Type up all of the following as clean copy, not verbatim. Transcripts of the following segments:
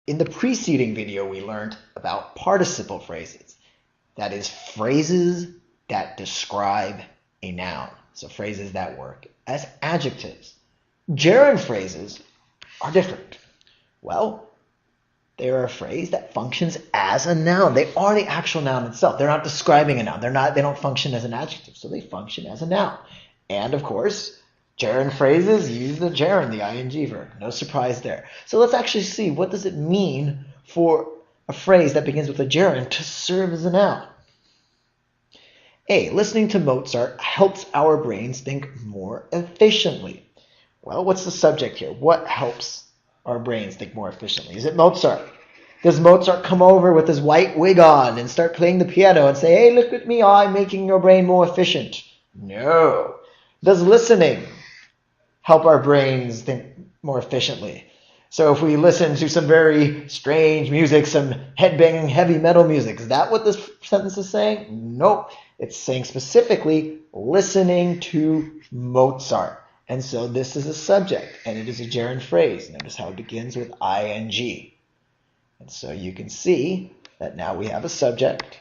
In the preceding video, we learned about participle phrases. That is, phrases that describe a noun. So phrases that work as adjectives. Gerund phrases are different. Well, they are a phrase that functions as a noun. They are the actual noun itself. They're not describing a noun. They don't function as an adjective, so they function as a noun. And of course, gerund phrases use the gerund, the ing verb. No surprise there. So let's actually see, what does it mean for a phrase that begins with a gerund to serve as a noun? A, listening to Mozart helps our brains think more efficiently. Well, what's the subject here? What helps our brains think more efficiently? Is it Mozart? Does Mozart come over with his white wig on and start playing the piano and say, hey, look at me, I'm making your brain more efficient? No. Does listening help our brains think more efficiently? So if we listen to some very strange music, some headbanging heavy metal music, is that what this sentence is saying? Nope. It's saying specifically listening to Mozart. And so this is a subject, and it is a gerund phrase. Notice how it begins with ing. And so you can see that now we have a subject.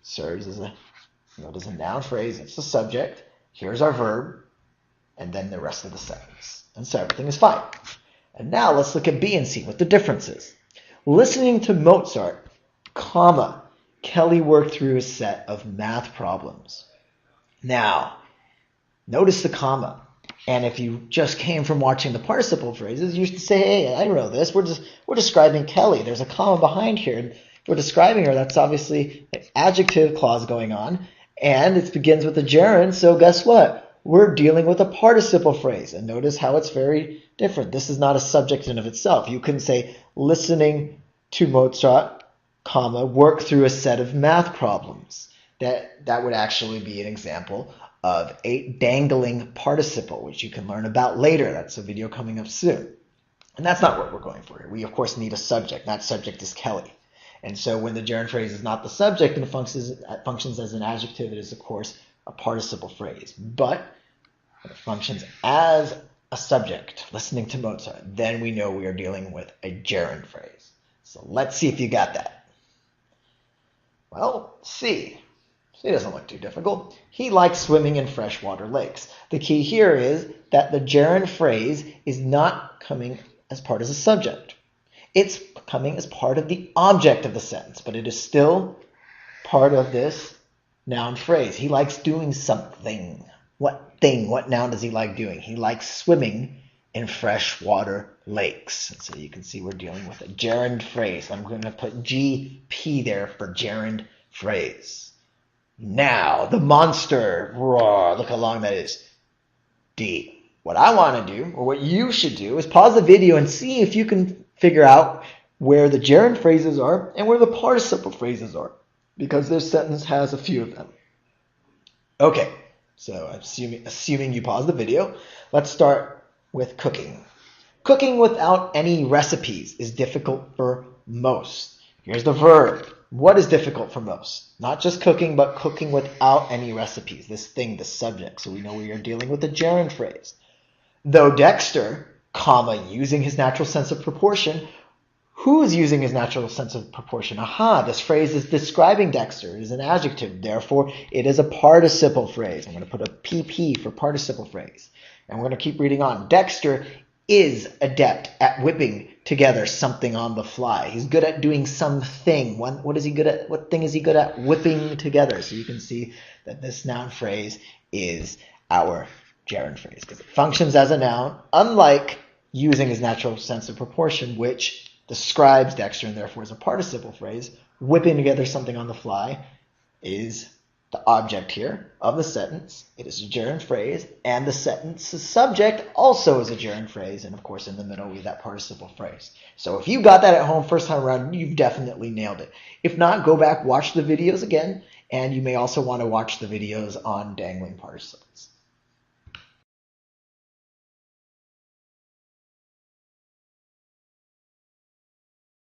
Serves as a noun phrase. It's the subject. Here's our verb, and then the rest of the sentence. And so everything is fine. And now let's look at B and see what the difference is. Listening to Mozart, comma, Kelly worked through a set of math problems. Now, notice the comma. And if you just came from watching the participle phrases, you should say, hey, I know this. We're describing Kelly. There's a comma behind here. And if we're describing her, that's obviously an adjective clause going on. And it begins with a gerund. So guess what? We're dealing with a participle phrase. And notice how it's very different. This is not a subject in of itself. You couldn't say listening to Mozart, comma, work through a set of math problems. That would actually be an example of a dangling participle, which you can learn about later. That's a video coming up soon. And that's not what we're going for here. We, of course, need a subject. That subject is Kelly. And so when the gerund phrase is not the subject and it functions as an adjective, it is, of course, a participle phrase. But when it functions as a subject, listening to Mozart, then we know we are dealing with a gerund phrase. So let's see if you got that. Well, C. It doesn't look too difficult. He likes swimming in freshwater lakes. The key here is that the gerund phrase is not coming as part of a subject. It's coming as part of the object of the sentence, but it is still part of this noun phrase. He likes doing something. What thing? What noun does he like doing? He likes swimming in freshwater lakes. And so you can see we're dealing with a gerund phrase. I'm going to put GP there for gerund phrase. Now, the monster, roar, look how long that is, D. What I want to do, or what you should do, is pause the video and see if you can figure out where the gerund phrases are and where the participle phrases are, because this sentence has a few of them. Okay, so assuming you pause the video, let's start with cooking. Cooking without any recipes is difficult for most. Here's the verb. What is difficult for most? Not just cooking, but cooking without any recipes. This thing, the subject. So we know we are dealing with a gerund phrase. Though Dexter, comma, using his natural sense of proportion. Who is using his natural sense of proportion? Aha, this phrase is describing Dexter. It is an adjective. Therefore, it is a participle phrase. I'm going to put a PP for participle phrase. And we're going to keep reading on. Dexter is adept at whipping together something on the fly. He's good at doing something. What is he good at? What thing is he good at? Whipping together. So you can see that this noun phrase is our gerund phrase because it functions as a noun, unlike using his natural sense of proportion, which describes Dexter and therefore is a participle phrase. Whipping together something on the fly is the object here of the sentence. It is a gerund phrase, and the sentence's subject also is a gerund phrase, and of course in the middle we have that participle phrase. So if you got that at home first time around, you've definitely nailed it. If not, go back, watch the videos again, and you may also want to watch the videos on dangling participles.